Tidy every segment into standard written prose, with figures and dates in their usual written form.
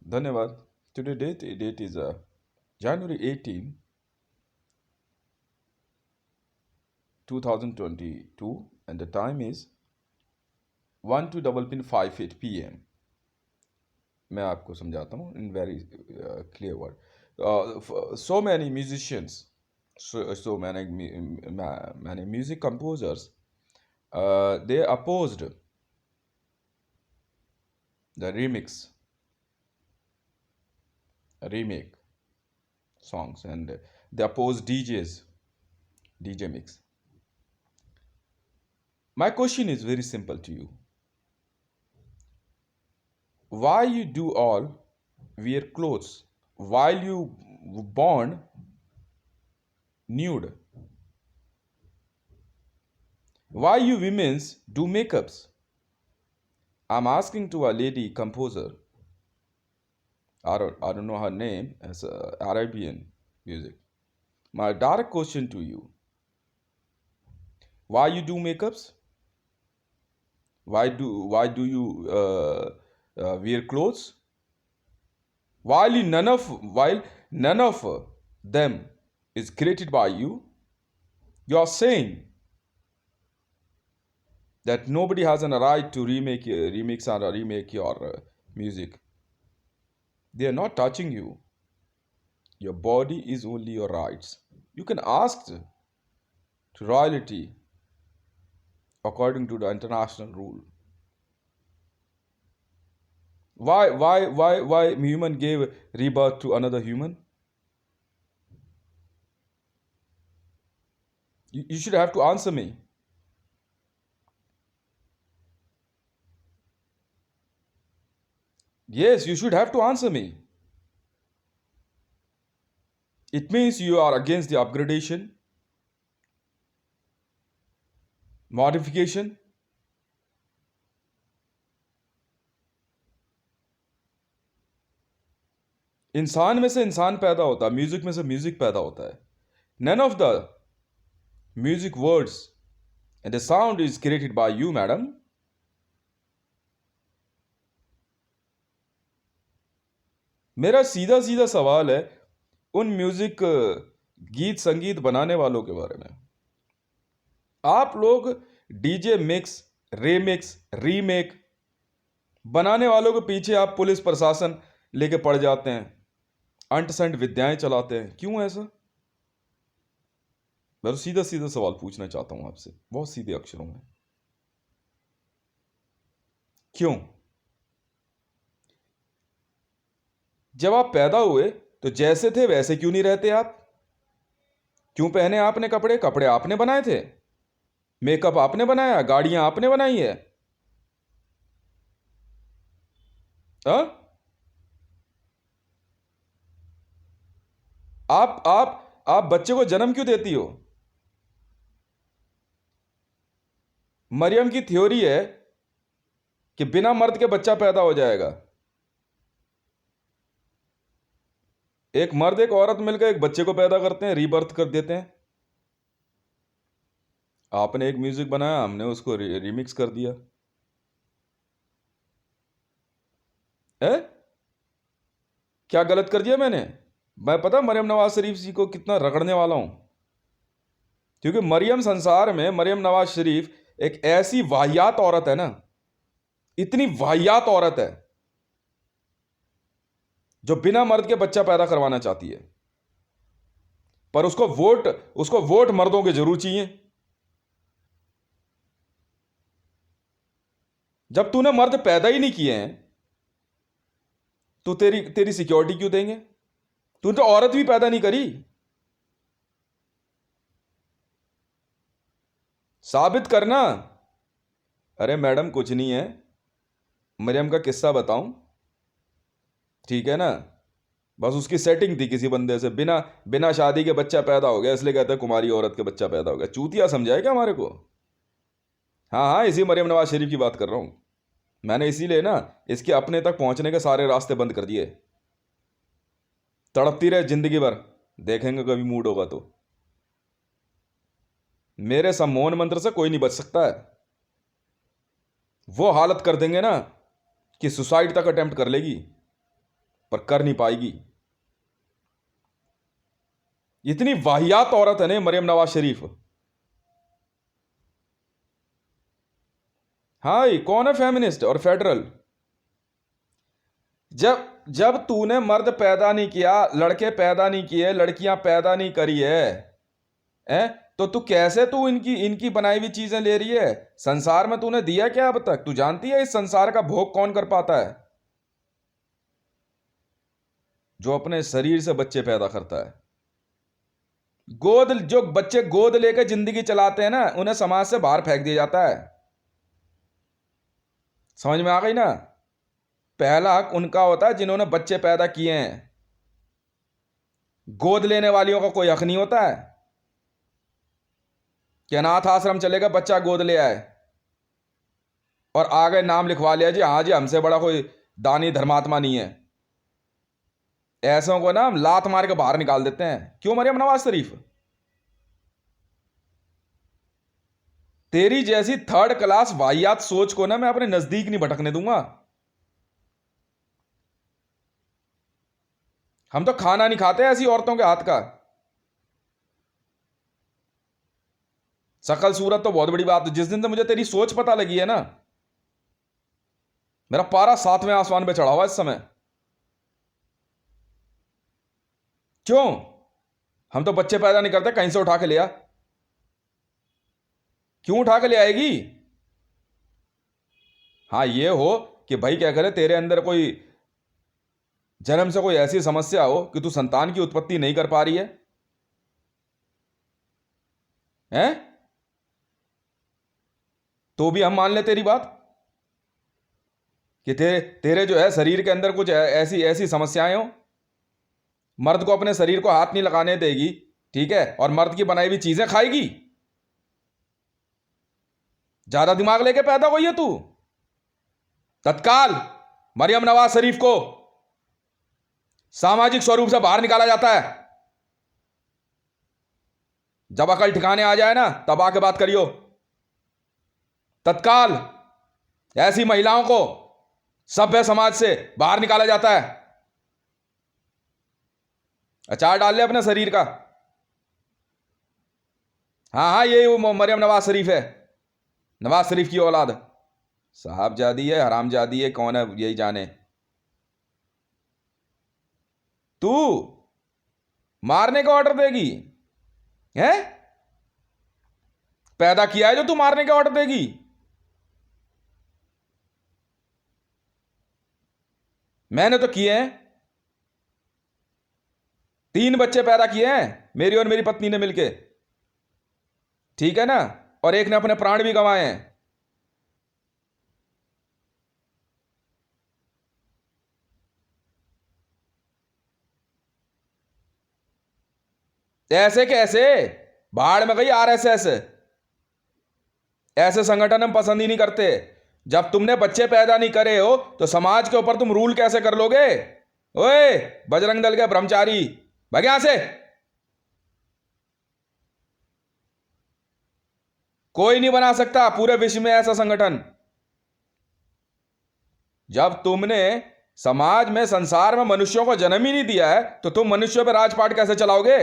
धन्यवाद. Today date is January 18, 2022 and the time is 1:5 p.m. मैं आपको समझाता हूँ in very clear word. So many musicians, so many music composers, they opposed the remake songs, and they opposed DJ mix. My question is very simple to you. Why you do all wear clothes while you born nude? Why you women's do makeups? I'm asking to a lady composer. I don't know her name as Arabian music. My direct question to you: why you do makeups? Why do you wear clothes? While none of them is created by you, you are saying that nobody has a right to remix or remake your music. They are not touching you. Your body is only your rights. You can ask to royalty according to the international rule. Why human gave rebirth to another human? You should have to answer me. Yes, you should have to answer me. It means you are against the upgradation, modification. इंसान में से इंसान पैदा होता है, music में से music पैदा होता है. None of the music words and the sound is created by you, madam. मेरा सीधा सीधा सवाल है उन म्यूजिक गीत संगीत बनाने वालों के बारे में. आप लोग डीजे मिक्स, रीमिक्स, रीमेक बनाने वालों के पीछे आप पुलिस प्रशासन लेके पड़ जाते हैं, अंट संट विद्याएं चलाते हैं. क्यों ऐसा? मैं तो सीधा सीधा सवाल पूछना चाहता हूं आपसे, बहुत सीधे अक्षरों में. क्यों? जब आप पैदा हुए तो जैसे थे वैसे क्यों नहीं रहते आप? क्यों पहने आपने कपड़े? कपड़े आपने बनाए थे, मेकअप आपने बनाया, गाड़ियां आपने बनाई है. आप बच्चे को जन्म क्यों देती हो? मरियम की थ्योरी है कि बिना मर्द के बच्चा पैदा हो जाएगा. एक मर्द एक औरत मिलकर एक बच्चे को पैदा करते हैं, रीबर्थ कर देते हैं. आपने एक म्यूजिक बनाया, हमने उसको रिमिक्स कर दिया है. क्या गलत कर दिया मैंने? मैं पता मरियम नवाज शरीफ जी को कितना रगड़ने वाला हूं, क्योंकि मरियम संसार में मरियम नवाज शरीफ एक ऐसी वाहियात औरत है ना, इतनी वाहियात औरत है जो बिना मर्द के बच्चा पैदा करवाना चाहती है. पर उसको वोट मर्दों के जरूर चाहिए. जब तूने मर्द पैदा ही नहीं किए हैं तो तेरी सिक्योरिटी क्यों देंगे? तूने तो औरत भी पैदा नहीं करी. साबित करना. अरे मैडम कुछ नहीं है, मरियम का किस्सा बताऊं, ठीक है ना? बस उसकी सेटिंग थी किसी बंदे से, बिना शादी के बच्चा पैदा हो गया, इसलिए कहते हैं कुमारी औरत के बच्चा पैदा हो गया. चूतिया समझाए क्या हमारे को? हाँ, इसी मरियम नवाज शरीफ की बात कर रहा हूं. मैंने इसीलिए ना इसके अपने तक पहुंचने के सारे रास्ते बंद कर दिए. तड़पती रहे जिंदगी भर, देखेंगे कभी मूड होगा तो. मेरे सम्मोहन मंत्र से कोई नहीं बच सकता है. वो हालत कर देंगे ना कि सुसाइड तक अटेम्प्ट कर लेगी. पर कर नहीं पाएगी। इतनी वाहियात औरत है ना मरियम नवाज शरीफ। हाँ, ये कौन है फेमिनिस्ट और फेडरल? जब जब तूने मर्द पैदा नहीं किया, लड़के पैदा नहीं किए, लड़कियां पैदा नहीं करी है तो तू कैसे तू इनकी इनकी बनाई हुई चीजें ले रही है? संसार में तूने दिया क्या अब तक? तू जानती है इस संसार का भोग कौन कर पाता है? जो अपने शरीर से बच्चे पैदा करता है। जो बच्चे गोद लेकर जिंदगी चलाते हैं ना, उन्हें समाज से बाहर फेंक दिया जाता है। समझ में आ गई ना? पहला हक उनका होता है जिन्होंने बच्चे पैदा किए हैं। गोद लेने वालियों का कोई हक नहीं होता है कि अनाथ आश्रम चलेगा, बच्चा गोद ले आए और आगे नाम लिखवा लिया जी, हाँ जी हमसे बड़ा कोई दानी धर्मात्मा नहीं है। ऐसों को ना हम लात मार के बाहर निकाल देते हैं। क्यों मरियम नवाज शरीफ? तेरी जैसी थर्ड क्लास वाहियात सोच को ना मैं अपने नजदीक नहीं भटकने दूंगा। हम तो खाना नहीं खाते ऐसी औरतों के हाथ का। शकल सूरत तो बहुत बड़ी बात है। जिस दिन से मुझे तेरी सोच पता लगी है ना, मेरा पारा 7वें आसमान पे चढ़ा हुआ इस समय। क्यों? हम तो बच्चे पैदा नहीं करते, कहीं से उठा के लिया। क्यों उठा के ले आएगी? हाँ, ये हो कि भाई क्या करे, तेरे अंदर कोई जन्म से कोई ऐसी समस्या हो कि तू संतान की उत्पत्ति नहीं कर पा रही है। हैं? तो भी हम मान ले तेरी बात कि तेरे तेरे जो है शरीर के अंदर कुछ ऐसी ऐसी समस्याएं हो। मर्द को अपने शरीर को हाथ नहीं लगाने देगी, ठीक है, और मर्द की बनाई हुई चीजें खाएगी। ज्यादा दिमाग लेके पैदा हुई है तू। तत्काल मरियम नवाज शरीफ को सामाजिक स्वरूप से बाहर निकाला जाता है। जब अकल ठिकाने आ जाए ना, तब आके बात करियो। तत्काल ऐसी महिलाओं को सभ्य समाज से बाहर निकाला जाता है। अचार डाल ले अपने शरीर का। हाँ हाँ, यही वो मरियम नवाज शरीफ है, नवाज शरीफ की औलाद। साहबजादी है, हरामजादी है, कौन है यही जाने। तू मारने का ऑर्डर देगी? है? पैदा किया है जो तू मारने का ऑर्डर देगी? मैंने तो किए हैं। 3 बच्चे पैदा किए हैं मेरी और मेरी पत्नी ने मिलके, ठीक है ना, और एक ने अपने प्राण भी गंवाए हैं। ऐसे कैसे? भाड़ में गई आरएसएस। ऐसे संगठन हम पसंद ही नहीं करते। जब तुमने बच्चे पैदा नहीं करे हो तो समाज के ऊपर तुम रूल कैसे कर लोगे? ओए बजरंग दल के ब्रह्मचारी, भाग यहां से। कोई नहीं बना सकता पूरे विश्व में ऐसा संगठन। जब तुमने समाज में, संसार में मनुष्यों को जन्म ही नहीं दिया है तो तुम मनुष्यों पर राजपाट कैसे चलाओगे?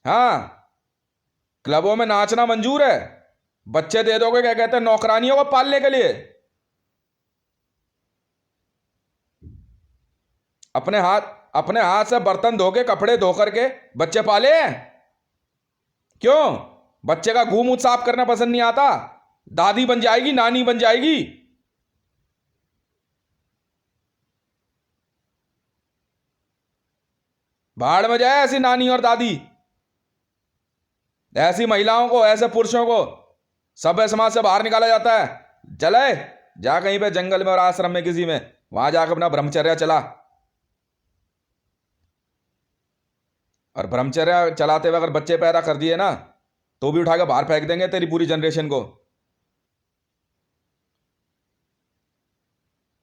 हाँ, क्लबों में नाचना मंजूर है, बच्चे दे दोगे क्या कहते हैं नौकरानियों को पालने के लिए। अपने हाथ से बर्तन धो के, कपड़े धो करके बच्चे पाले हैं। क्यों? बच्चे का घूम मुंह साफ करना पसंद नहीं आता? दादी बन जाएगी, नानी बन जाएगी। भाड़ में जाए ऐसी नानी और दादी। ऐसी महिलाओं को, ऐसे पुरुषों को सभ्य समाज से बाहर निकाला जाता है। चले जा कहीं पे जंगल में और आश्रम में किसी में, वहां जाकर अपना ब्रह्मचर्य चला। और ब्रह्मचर्य चलाते हुए अगर बच्चे पैदा कर दिए ना, तो भी उठा के बाहर फेंक देंगे तेरी पूरी जनरेशन को।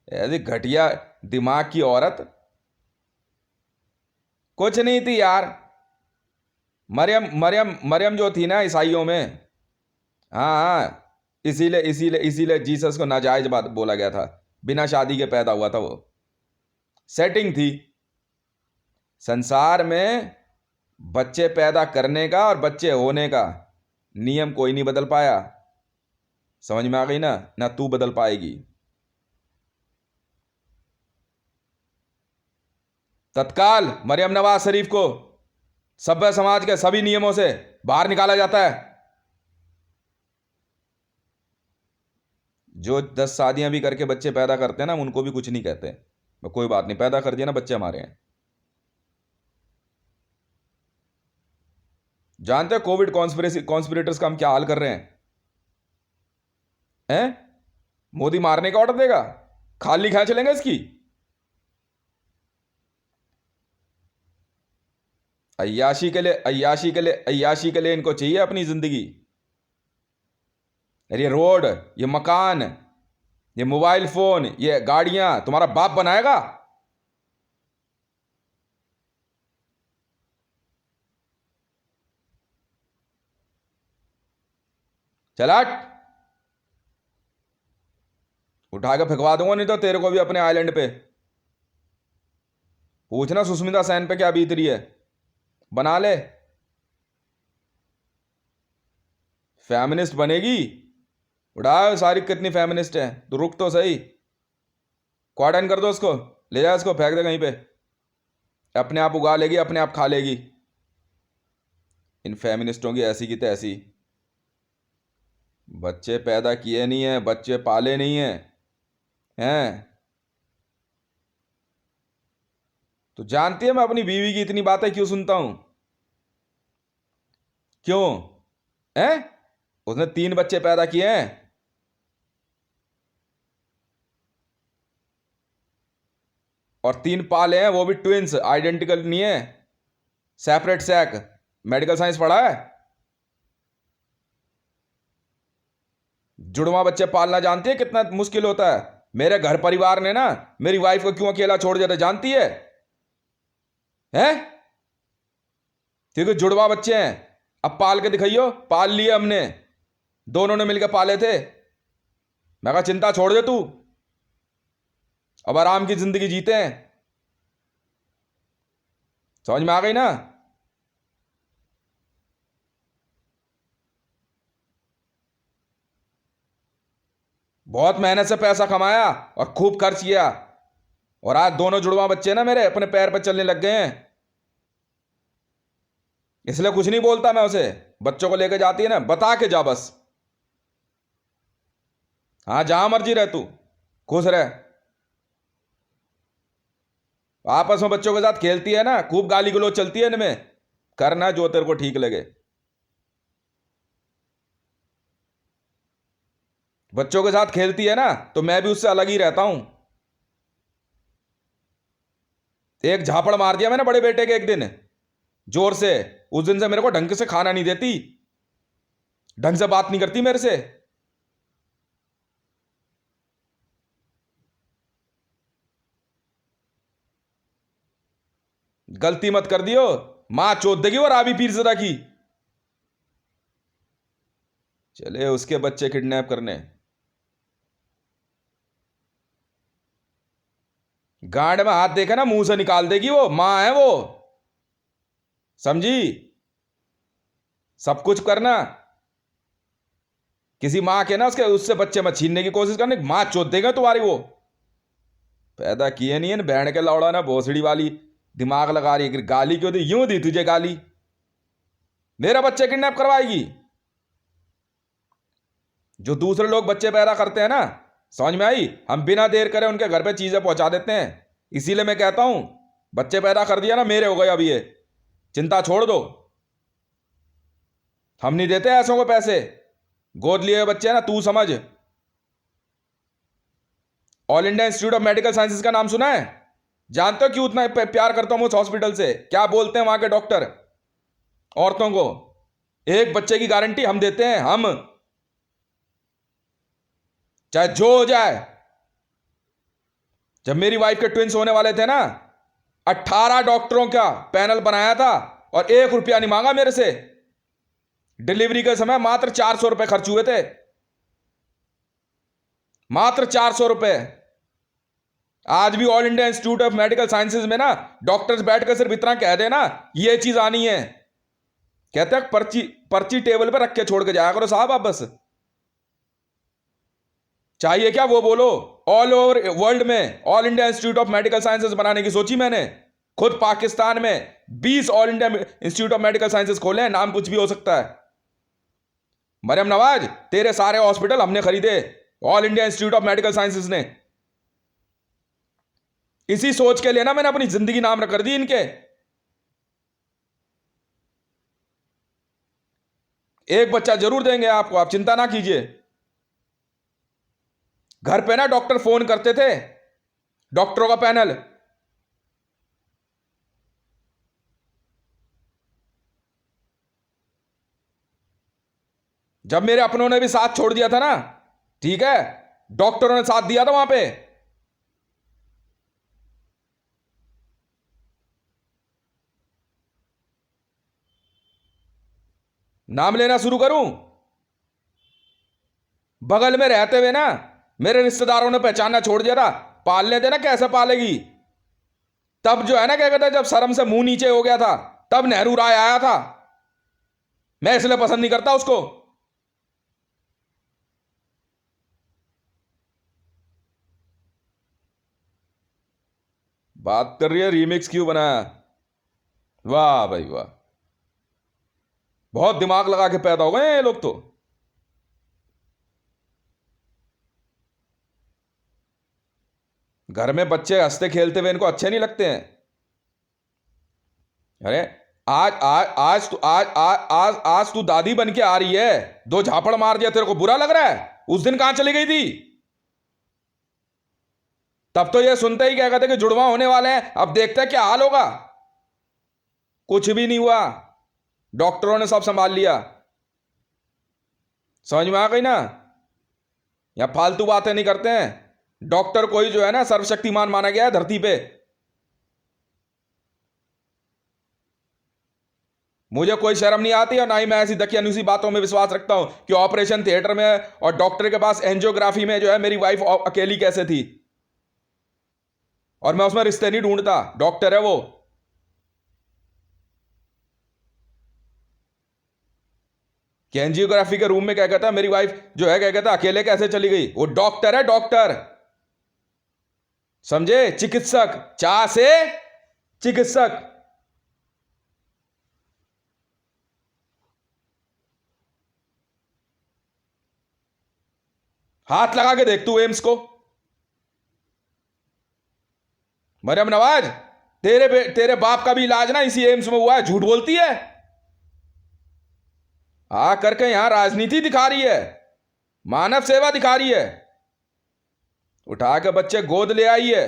ऐसी घटिया दिमाग की औरत कुछ नहीं थी यार। मरियम मरियम मरियम जो थी ना ईसाइयों में, हाँ हाँ, इसीलिए इसीलिए इसीलिए जीसस को नाजायज बात बोला गया था। बिना शादी के पैदा हुआ था वो। सेटिंग थी। संसार में बच्चे पैदा करने का और बच्चे होने का नियम कोई नहीं बदल पाया। समझ में आ गई ना? ना तू बदल पाएगी। तत्काल मरियम नवाज शरीफ को सभ्य समाज के सभी नियमों से बाहर निकाला जाता है। जो 10 शादियां भी करके बच्चे पैदा करते हैं ना, हम उनको भी कुछ नहीं कहते। कोई बात नहीं, पैदा कर दिया ना, बच्चे हमारे हैं। जानते हो कोविड कॉन्स्पिरेटर्स का हम क्या हाल कर रहे हैं? मोदी मारने का ऑर्डर देगा, खाली खींच लेंगे इसकी। अय्याशी के लिए अय्याशी के लिए अय्याशी के लिए इनको चाहिए अपनी जिंदगी। ये रोड, ये मकान, ये मोबाइल फोन, ये गाड़ियां तुम्हारा बाप बनाएगा? चल हट, उठा के फेंकवा दूंगा नहीं तो तेरे को भी अपने आइलैंड पे। पूछना सुष्मिता सेन पे क्या बीत रही है, बना ले। फेमिनिस्ट बनेगी? उड़ा सारी कितनी फेमिनिस्ट है, तो रुक तो सही। क्वारंटाइन कर दो उसको, ले जा इसको, फेंक दे कहीं पे, अपने आप उगा लेगी, अपने आप खा लेगी। इन फेमिनिस्टों की ऐसी की तैसी। बच्चे पैदा किए नहीं है, बच्चे पाले नहीं है, हैं? तो जानती है मैं अपनी बीवी की इतनी बातें क्यों सुनता हूं? क्यों? हैं? उसने 3 बच्चे पैदा किए हैं, और 3 पाले हैं, वो भी ट्विंस, आइडेंटिकल नहीं है, सेपरेट सैक। मेडिकल साइंस पढ़ा है? जुड़वा बच्चे पालना जानती है कितना मुश्किल होता है? मेरे घर परिवार ने ना मेरी वाइफ को क्यों अकेला छोड़ दिया था जानती है? हैं? क्योंकि जुड़वा बच्चे हैं। अब पाल के दिखाइयो। पाल लिए हमने, दोनों ने मिलकर पाले थे। मैं कहा चिंता छोड़ दे तू, अब आराम की जिंदगी जीते हैं। समझ में आ गई ना? बहुत मेहनत से पैसा कमाया और खूब खर्च किया, और आज दोनों जुड़वा बच्चे ना मेरे अपने पैर पर चलने लग गए हैं। इसलिए कुछ नहीं बोलता मैं उसे। बच्चों को लेकर जाती है ना, बता के जा बस। हाँ, जहां मर्जी रह तू, खुश रह। आपस में बच्चों के साथ खेलती है ना, खूब गाली गलौज चलती है इनमें, करना जो तेरे को ठीक लगे। बच्चों के साथ खेलती है ना, तो मैं भी उससे अलग ही रहता हूं। एक झापड़ मार दिया मैंने बड़े बेटे के एक दिन, जोर से। उस दिन से मेरे को ढंग से खाना नहीं देती, ढंग से बात नहीं करती मेरे से। गलती मत कर दियो, मां चोद देगी और राबी पीरज़ादा की। चले उसके बच्चे किडनैप करने। गांड में हाथ देखा ना, मुंह से निकाल देगी वो। मां है वो, समझी? सब कुछ करना, किसी मां के ना उसके उससे बच्चे मत छीनने की कोशिश करने। मां चोद देगा तुम्हारी वो। पैदा किए नहीं है बहन के लौड़ा ना, भोसड़ी वाली दिमाग लगा रही है। गाली क्यों दी? यूं दी तुझे गाली, मेरा बच्चे किडनैप करवाएगी। जो दूसरे लोग बच्चे पैदा करते हैं ना, समझ में आई? हम बिना देर करे उनके घर पे चीजें पहुंचा देते हैं। इसीलिए मैं कहता हूं, बच्चे पैदा कर दिया ना, मेरे हो गए अब ये, चिंता छोड़ दो। हम नहीं देते ऐसों को पैसे। गोद लिए हुए बच्चे हैं ना, तू समझ। All India institute of medical sciences का नाम सुना है? जानते हो क्यों उतना प्यार करता हूं उस हॉस्पिटल से? क्या बोलते हैं वहां के डॉक्टर औरतों को? एक बच्चे की गारंटी हम देते हैं, हम, चाहे जो हो जाए। जब मेरी वाइफ के ट्विंस होने वाले थे ना, 18 डॉक्टरों का पैनल बनाया था और 1 रुपया नहीं मांगा मेरे से। डिलीवरी के समय मात्र 400 रुपए खर्च हुए थे, मात्र 400 रुपए। आज भी all India institute of medical sciences में ना डॉक्टर्स बैठकर सिर्फ इतना कह देना ये चीज आनी है, कहते हैं पर्ची पर्ची टेबल पे रख के छोड़ के जाया करो साहब आप बस। चाहिए क्या वो बोलो। ऑल ओवर वर्ल्ड में all India institute of medical sciences बनाने की सोची मैंने। खुद पाकिस्तान में 20 all India institute of medical sciences खोले हैं, नाम कुछ भी हो सकता है। मरियम नवाज, तेरे सारे हॉस्पिटल हमने खरीदे, all India institute of medical sciences ने। इसी सोच के लिए ना मैंने अपनी जिंदगी नाम कर दी इनके। एक बच्चा जरूर देंगे आपको, आप चिंता ना कीजिए। घर पे ना डॉक्टर फोन करते थे, डॉक्टरों का पैनल। जब मेरे अपनों ने भी साथ छोड़ दिया था ना, ठीक है, डॉक्टरों ने साथ दिया था वहां पे। नाम लेना शुरू करूं? बगल में रहते हुए ना मेरे रिश्तेदारों ने पहचानना छोड़ दिया था। पालने देना, कैसे पालेगी। तब जो है ना क्या कहते हैं, जब शर्म से मुंह नीचे हो गया था, तब नेहरू राय आया था। मैं इसलिए पसंद नहीं करता उसको। बात कर रही है रीमिक्स क्यों बनाया। वाह भाई वाह, बहुत दिमाग लगा के पैदा हो गए हैं ये लोग तो। घर में बच्चे हंसते खेलते हुए इनको अच्छे नहीं लगते हैं। अरे आज आज आज तू आज आज आज आज तू दादी बन के आ रही है, दो झापड़ मार दिया, तेरे को बुरा लग रहा है? उस दिन कहां चली गई थी? तब तो ये सुनते ही क्या कहते कि जुड़वा होने वाले हैं, अब देखते हैं क्या हाल होगा। कुछ भी नहीं हुआ, डॉक्टरों ने सब संभाल लिया। समझ में आ गई ना? या फालतू बातें नहीं करते हैं। डॉक्टर को ही जो है ना सर्वशक्तिमान माना गया है धरती पे। मुझे कोई शर्म नहीं आती और ना ही मैं ऐसी दकियानुसी बातों में विश्वास रखता हूं कि ऑपरेशन थिएटर में और डॉक्टर के पास एंजियोग्राफी में जो है मेरी वाइफ अकेली कैसे थी, और मैं उसमें रिश्ते नहीं ढूंढता, डॉक्टर है वो। कि एंजियोग्राफी के रूम में क्या कहता है मेरी वाइफ जो है क्या कहता है अकेले कैसे चली गई। वो डॉक्टर है, डॉक्टर, समझे? चिकित्सक, चा से चिकित्सक। हाथ लगा के देख तू एम्स को। मरियम नवाज, तेरे बाप का भी इलाज ना इसी एम्स में हुआ है, झूठ बोलती है। आ करके यहां राजनीति दिखा रही है, मानव सेवा दिखा रही है। उठा के बच्चे गोद ले आई है।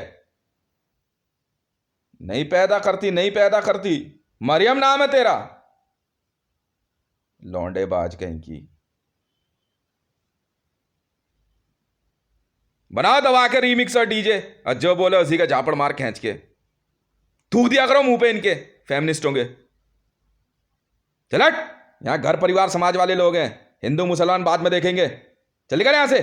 नहीं पैदा करती, नहीं पैदा करती। मरियम नाम है तेरा, लौंडे बाज कहीं की। बना दबा के रीमिक्स और डीजे, और जो बोले उसी का झापड़ मार खींच के थूक दिया करो मुंह पे इनके, फेमिनिस्ट होंगे। चल हट, यहां घर परिवार समाज वाले लोग हैं, हिंदू मुसलमान बाद में देखेंगे। चले गए यहां से।